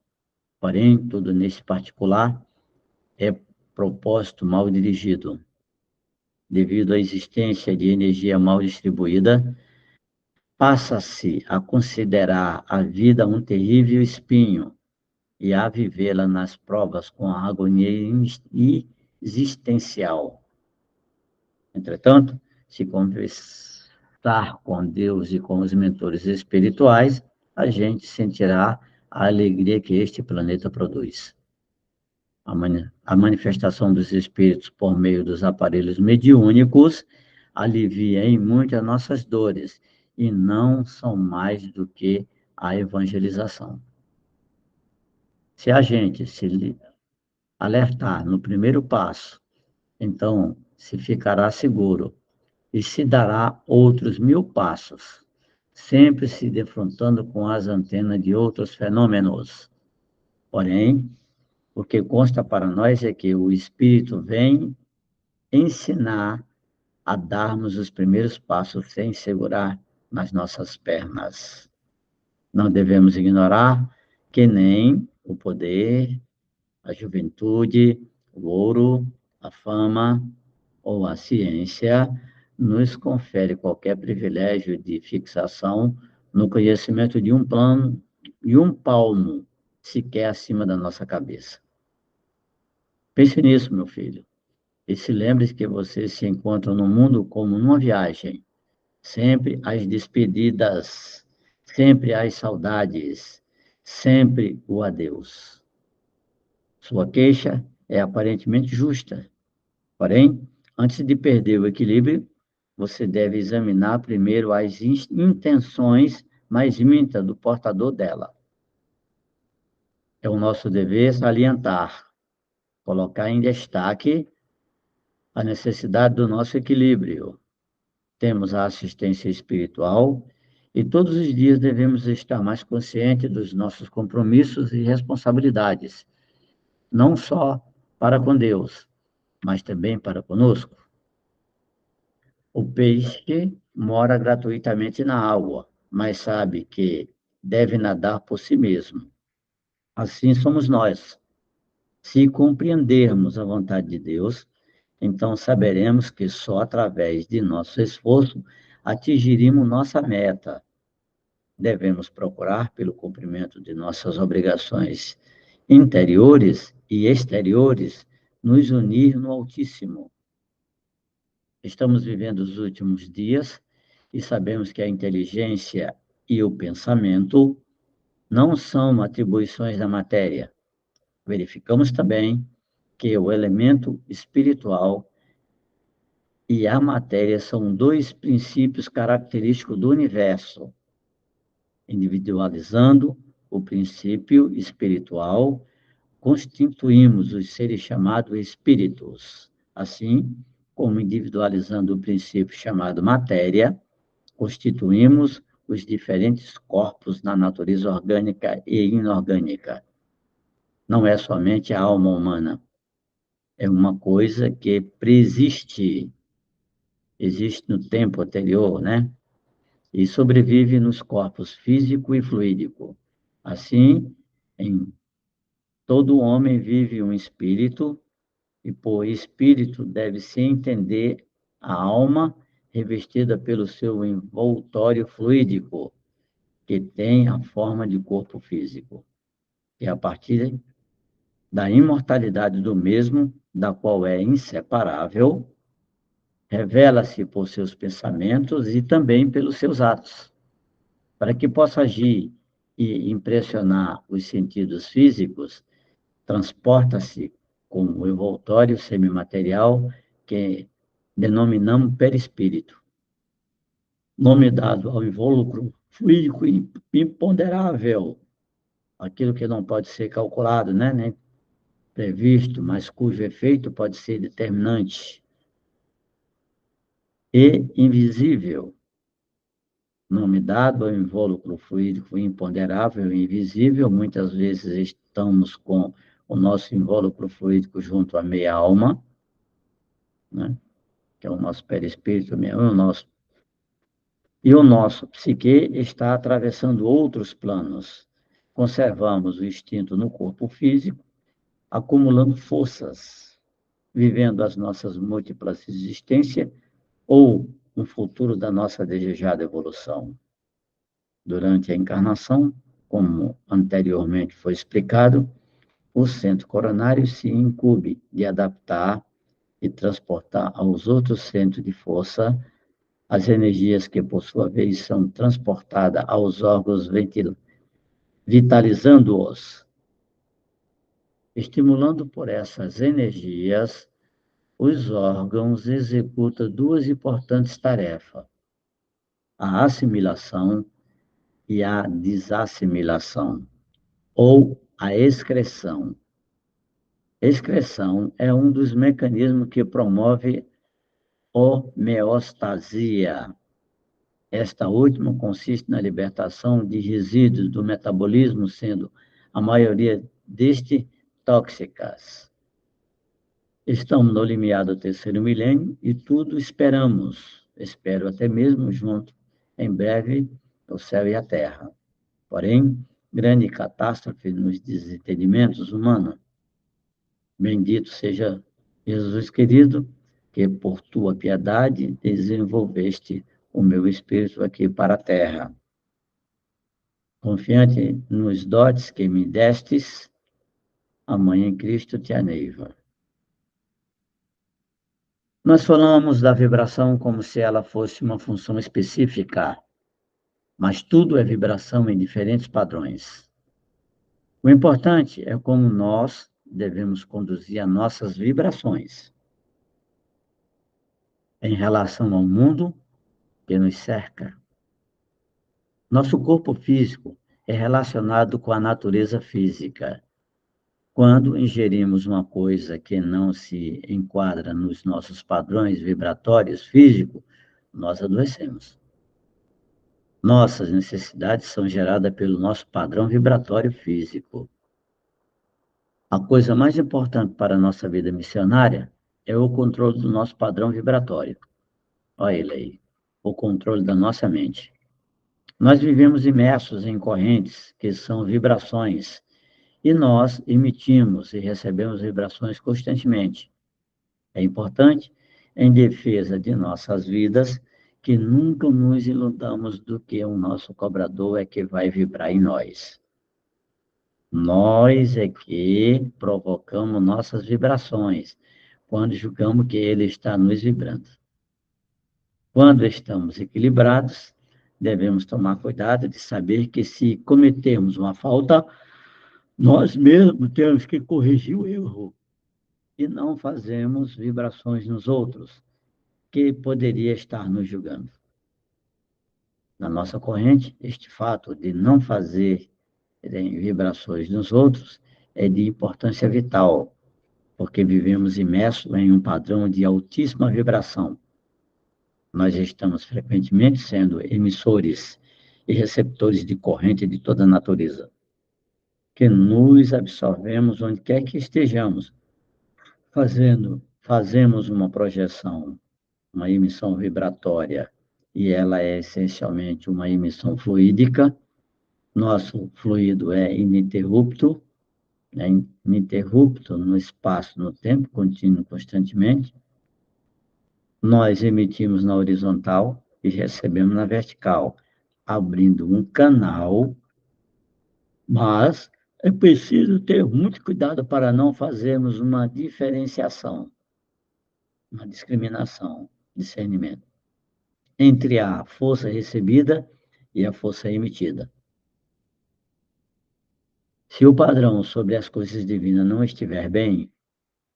Porém, tudo nesse particular é propósito mal dirigido. Devido à existência de energia mal distribuída, passa-se a considerar a vida um terrível espinho e a vivê-la nas provas com a agonia existencial. Entretanto, se conversar com Deus e com os mentores espirituais, a gente sentirá a alegria que este planeta produz. A manifestação dos espíritos por meio dos aparelhos mediúnicos alivia em muito as nossas dores e não são mais do que a evangelização. Se a gente se alertar no primeiro passo, então se ficará seguro e se dará outros 1000 passos, sempre se defrontando com as antenas de outros fenômenos. Porém, o que consta para nós é que o Espírito vem ensinar a darmos os primeiros passos sem segurar nas nossas pernas. Não devemos ignorar que nem o poder, a juventude, o ouro, a fama ou a ciência nos confere qualquer privilégio de fixação no conhecimento de um plano e um palmo sequer acima da nossa cabeça. Pense nisso, meu filho, e se lembre que você se encontra no mundo como numa viagem. Sempre as despedidas, sempre as saudades, sempre o adeus. Sua queixa é aparentemente justa, porém, antes de perder o equilíbrio, você deve examinar primeiro as intenções mais íntimas do portador dela. É o nosso dever salientar, colocar em destaque a necessidade do nosso equilíbrio. Temos a assistência espiritual e todos os dias devemos estar mais conscientes dos nossos compromissos e responsabilidades, não só para com Deus, mas também para conosco. O peixe mora gratuitamente na água, mas sabe que deve nadar por si mesmo. Assim somos nós. Se compreendermos a vontade de Deus, então saberemos que só através de nosso esforço atingiremos nossa meta. Devemos procurar, pelo cumprimento de nossas obrigações interiores e exteriores, nos unir no Altíssimo. Estamos vivendo os últimos dias e sabemos que a inteligência e o pensamento não são atribuições da matéria. Verificamos também que o elemento espiritual e a matéria são dois princípios característicos do universo. Individualizando o princípio espiritual, constituímos os seres chamados espíritos. Assim, como individualizando o princípio chamado matéria, constituímos os diferentes corpos na natureza orgânica e inorgânica. Não é somente a alma humana, é uma coisa que preexiste, existe no tempo anterior, né? E sobrevive nos corpos físico e fluídico. Assim, em todo homem vive um espírito, e por espírito deve-se entender a alma revestida pelo seu envoltório fluídico, que tem a forma de corpo físico. E a partir da imortalidade do mesmo, da qual é inseparável, revela-se por seus pensamentos e também pelos seus atos. Para que possa agir e impressionar os sentidos físicos, transporta-se com o envoltório semimaterial que denominamos perispírito, nome dado ao invólucro fluídico imponderável, aquilo que não pode ser calculado, né, nem previsto, mas cujo efeito pode ser determinante, e invisível, nome dado ao invólucro fluídico imponderável e invisível. Muitas vezes estamos com o nosso invólucro fluídico junto à meia-alma, né? Que é o nosso perispírito, e o nosso psique está atravessando outros planos. Conservamos o instinto no corpo físico, acumulando forças, vivendo as nossas múltiplas existências ou um futuro da nossa desejada evolução. Durante a encarnação, como anteriormente foi explicado, o centro coronário se incumbe de adaptar e transportar aos outros centros de força as energias que, por sua vez, são transportadas aos órgãos vitalizando-os. Estimulando por essas energias, os órgãos executam duas importantes tarefas: a assimilação e a desassimilação, ou a excreção. Excreção é um dos mecanismos que promove homeostasia. Esta última consiste na libertação de resíduos do metabolismo, sendo a maioria destes tóxicas. Estamos no limiar do terceiro milênio e tudo espero até mesmo junto, em breve, o céu e a terra. Porém, grande catástrofe nos desentendimentos humanos. Bendito seja Jesus querido, que por tua piedade desenvolveste o meu espírito aqui para a terra. Confiante nos dotes que me destes, a Mãe em Cristo te aneiva. Nós falamos da vibração como se ela fosse uma função específica, mas tudo é vibração em diferentes padrões. O importante é como nós devemos conduzir as nossas vibrações em relação ao mundo que nos cerca. Nosso corpo físico é relacionado com a natureza física. Quando ingerimos uma coisa que não se enquadra nos nossos padrões vibratórios físicos, nós adoecemos. Nossas necessidades são geradas pelo nosso padrão vibratório físico. A coisa mais importante para a nossa vida missionária é o controle do nosso padrão vibratório. Olha ele aí, o controle da nossa mente. Nós vivemos imersos em correntes que são vibrações, e nós emitimos e recebemos vibrações constantemente. É importante, em defesa de nossas vidas, que nunca nos iludamos do que o nosso cobrador é que vai vibrar em nós. Nós é que provocamos nossas vibrações, quando julgamos que ele está nos vibrando. Quando estamos equilibrados, devemos tomar cuidado de saber que se cometermos uma falta, nós mesmos temos que corrigir o erro e não fazemos vibrações nos outros, que poderia estar nos julgando. Na nossa corrente, este fato de não fazer vibrações nos outros é de importância vital, porque vivemos imersos em um padrão de altíssima vibração. Nós estamos frequentemente sendo emissores e receptores de corrente de toda a natureza, que nos absorvemos onde quer que estejamos, fazemos uma projeção, uma emissão vibratória, e ela é essencialmente uma emissão fluídica. Nosso fluido é ininterrupto, ininterrupto no espaço, no tempo, contínuo, constantemente. Nós emitimos na horizontal e recebemos na vertical, abrindo um canal, mas é preciso ter muito cuidado para não fazermos uma diferenciação, uma discriminação, discernimento, entre a força recebida e a força emitida. Se o padrão sobre as coisas divinas não estiver bem,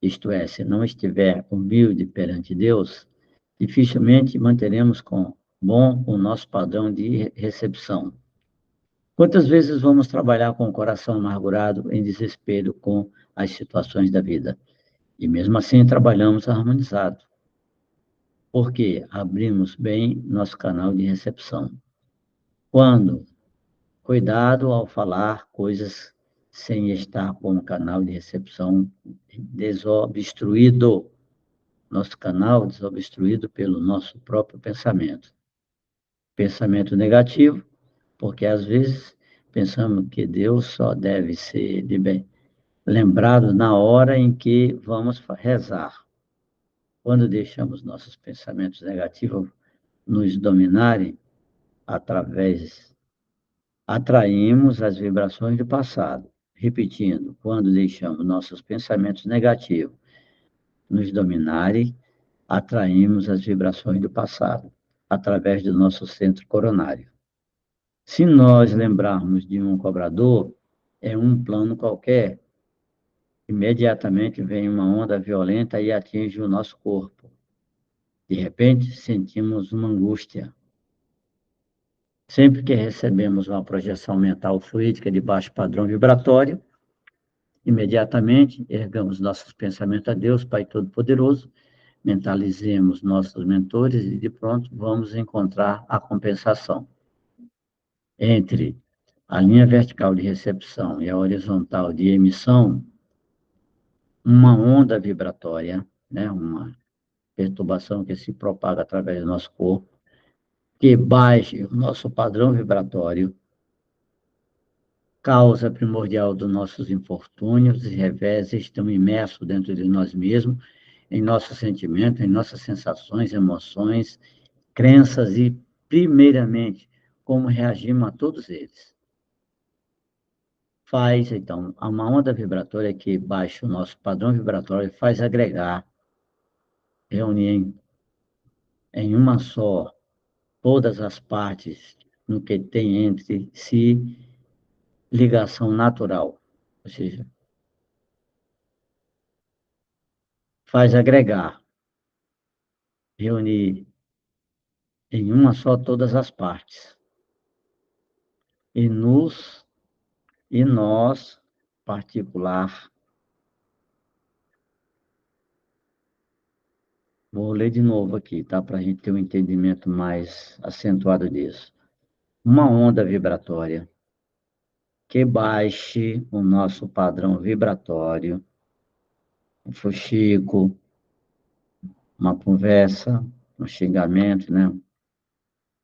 isto é, se não estiver humilde perante Deus, dificilmente manteremos com bom o nosso padrão de recepção. Quantas vezes vamos trabalhar com o coração amargurado, em desespero com as situações da vida? E mesmo assim trabalhamos harmonizado, porque abrimos bem nosso canal de recepção. Quando? Cuidado ao falar coisas sem estar com o canal de recepção desobstruído. Nosso canal desobstruído pelo nosso próprio pensamento. Pensamento negativo, porque às vezes pensamos que Deus só deve ser lembrado na hora em que vamos rezar. Quando deixamos nossos pensamentos negativos nos dominarem, atraímos as vibrações do passado. Repetindo, quando deixamos nossos pensamentos negativos nos dominarem, atraímos as vibrações do passado, através do nosso centro coronário. Se nós lembrarmos de um cobrador, é um plano qualquer, imediatamente vem uma onda violenta e atinge o nosso corpo. De repente, sentimos uma angústia. Sempre que recebemos uma projeção mental fluídica de baixo padrão vibratório, imediatamente ergamos nossos pensamentos a Deus, Pai Todo-Poderoso, mentalizemos nossos mentores e, de pronto, vamos encontrar a compensação entre a linha vertical de recepção e a horizontal de emissão, uma onda vibratória, né, uma perturbação que se propaga através do nosso corpo, que baixe o nosso padrão vibratório, causa primordial dos nossos infortúnios e revés estão imersos dentro de nós mesmos, em nossos sentimentos, em nossas sensações, emoções, crenças e, primeiramente, como reagimos a todos eles. Faz, então, uma onda vibratória que baixa o nosso padrão vibratório e faz agregar, reunir em uma só todas as partes no que tem entre si ligação natural, ou seja, faz agregar, reunir em uma só todas as partes. E nós, particular, vou ler de novo aqui, tá? Para a gente ter um entendimento mais acentuado disso. Uma onda vibratória que baixe o nosso padrão vibratório, um fuxico, uma conversa, um xingamento, né?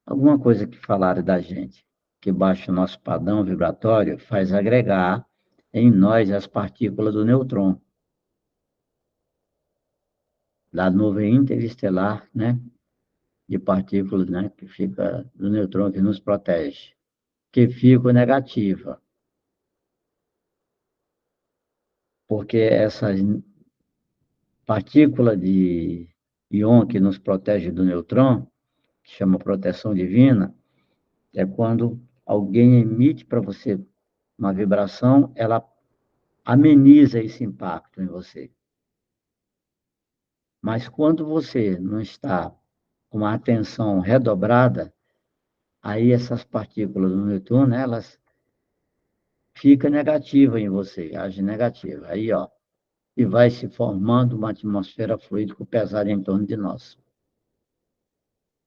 Alguma coisa que falaram da gente, que baixa o nosso padrão vibratório, faz agregar em nós as partículas do nêutron, da nuvem interestelar, né? de partículas, né, que fica do nêutron que nos protege, que fica negativa, porque essas partículas de íon que nos protege do nêutron, que chama proteção divina, é quando alguém emite para você uma vibração, ela ameniza esse impacto em você. Mas quando você não está com uma atenção redobrada, aí essas partículas do nêutron, elas ficam negativas em você, agem negativa. Aí, ó, e vai se formando uma atmosfera fluídica pesada em torno de nós,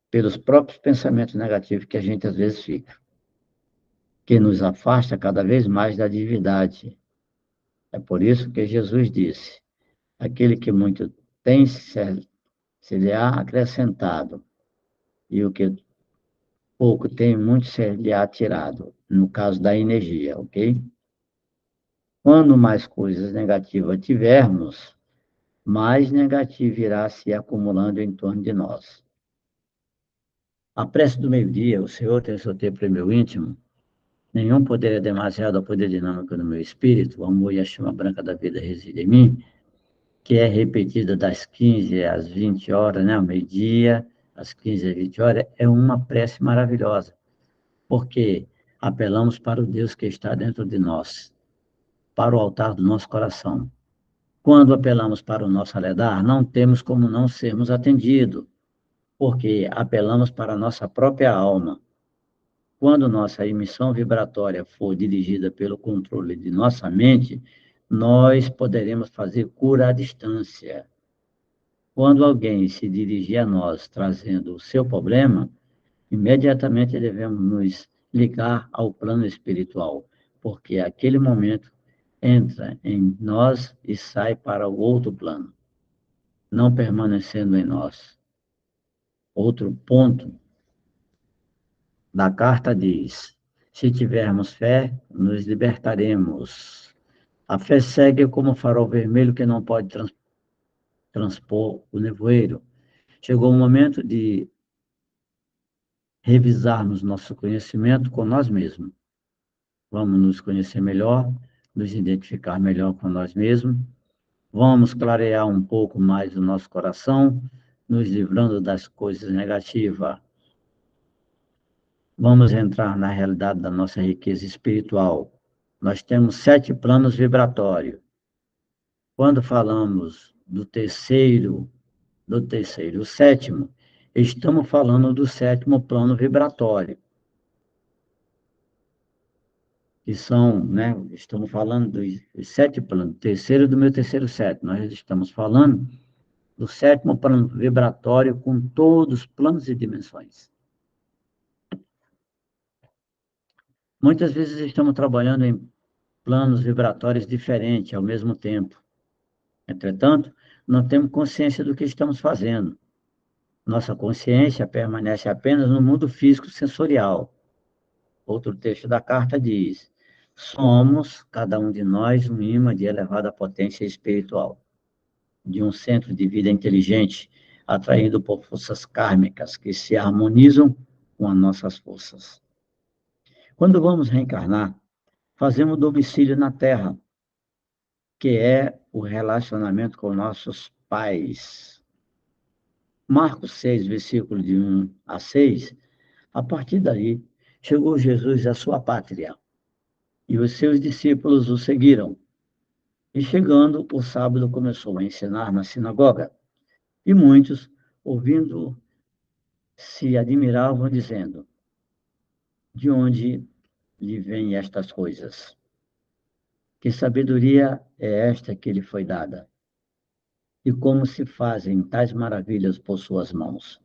pelos próprios pensamentos negativos que a gente às vezes fica, que nos afasta cada vez mais da divindade. É por isso que Jesus disse: aquele que muito tem, se lhe há acrescentado, e o que pouco tem, muito se lhe há tirado, no caso da energia, ok? Quando mais coisas negativas tivermos, mais negativo irá se acumulando em torno de nós. A prece do meio-dia, o Senhor tem seu tempo em meu íntimo, nenhum poder é demasiado ao poder dinâmico do meu espírito, o amor e a chama branca da vida reside em mim, que é repetida das 15 às 20 horas, né, ao meio-dia, às 15 às 20 horas, é uma prece maravilhosa, porque apelamos para o Deus que está dentro de nós, para o altar do nosso coração. Quando apelamos para o nosso aledar, não temos como não sermos atendidos, porque apelamos para a nossa própria alma. Quando nossa emissão vibratória for dirigida pelo controle de nossa mente, nós poderemos fazer cura à distância. Quando alguém se dirigir a nós trazendo o seu problema, imediatamente devemos nos ligar ao plano espiritual, porque aquele momento entra em nós e sai para o outro plano, não permanecendo em nós. Outro ponto da carta diz: se tivermos fé, nos libertaremos. A fé segue como farol vermelho que não pode transpor o nevoeiro. Chegou o momento de revisarmos nosso conhecimento com nós mesmos. Vamos nos conhecer melhor, nos identificar melhor com nós mesmos. Vamos clarear um pouco mais o nosso coração, nos livrando das coisas negativas. Vamos entrar na realidade da nossa riqueza espiritual. Nós temos 7 planos vibratórios. Quando falamos o sétimo, estamos falando do 7º plano vibratório, que são, né, estamos falando dos 7 planos, terceiro do meu terceiro sétimo. Nós estamos falando do 7º plano vibratório com todos os planos e dimensões. Muitas vezes estamos trabalhando em planos vibratórios diferentes ao mesmo tempo. Entretanto, não temos consciência do que estamos fazendo. Nossa consciência permanece apenas no mundo físico sensorial. Outro texto da carta diz: somos, cada um de nós, um imã de elevada potência espiritual, de um centro de vida inteligente, atraído por forças kármicas que se harmonizam com as nossas forças. Quando vamos reencarnar, fazemos domicílio na Terra, que é o relacionamento com nossos pais. Marcos 6, versículo de 1 a 6, a partir daí, chegou Jesus à sua pátria, e os seus discípulos o seguiram. E chegando, o sábado começou a ensinar na sinagoga, e muitos, ouvindo, se admiravam, dizendo: de onde lhe vêm estas coisas? Que sabedoria é esta que lhe foi dada? E como se fazem tais maravilhas por suas mãos?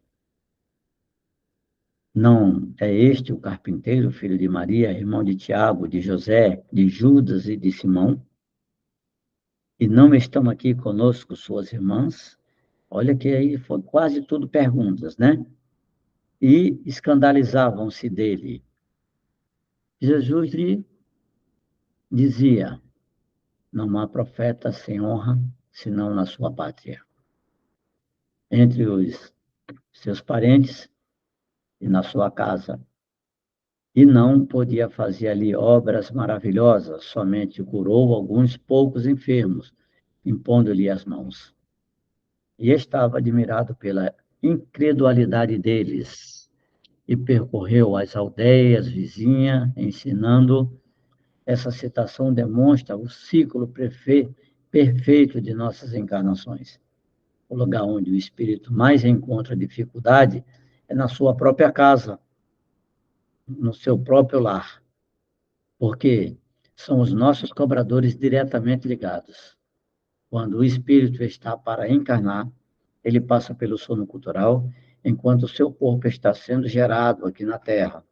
Não é este o carpinteiro, filho de Maria, irmão de Tiago, de José, de Judas e de Simão? E não estão aqui conosco suas irmãs? Olha que aí foi quase tudo perguntas, né? E escandalizavam-se dele. Jesus lhe dizia: não há profeta sem honra, senão na sua pátria. Entre os seus parentes e na sua casa. E não podia fazer ali obras maravilhosas, somente curou alguns poucos enfermos, impondo-lhe as mãos. E estava admirado pela incredulidade deles, e percorreu as aldeias vizinhas, ensinando. Essa citação demonstra o ciclo perfeito de nossas encarnações. O lugar onde o espírito mais encontra dificuldade é na sua própria casa, no seu próprio lar, porque são os nossos cobradores diretamente ligados. Quando o espírito está para encarnar, ele passa pelo sono cultural, enquanto o seu corpo está sendo gerado aqui na Terra.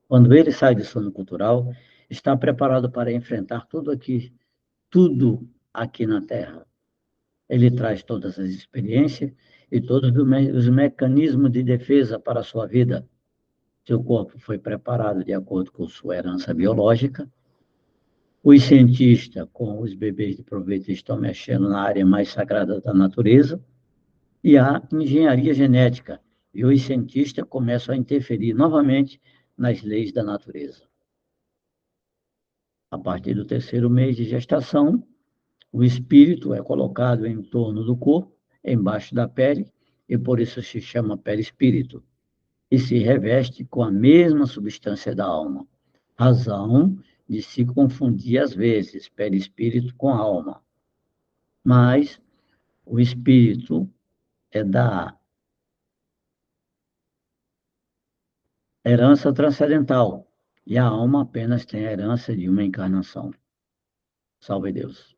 Quando ele sai do sono cultural, está preparado para enfrentar tudo aqui na Terra. Ele traz todas as experiências e todos os mecanismos de defesa para a sua vida. Seu corpo foi preparado de acordo com sua herança biológica. Os cientistas, com os bebês de proveito, estão mexendo na área mais sagrada da natureza. E a engenharia genética. E os cientistas começam a interferir novamente nas leis da natureza. A partir do terceiro mês de gestação, o espírito é colocado em torno do corpo, embaixo da pele, e por isso se chama perispírito, e se reveste com a mesma substância da alma. Razão de se confundir às vezes perispírito com alma. Mas o espírito é da herança transcendental, e a alma apenas tem a herança de uma encarnação. Salve Deus.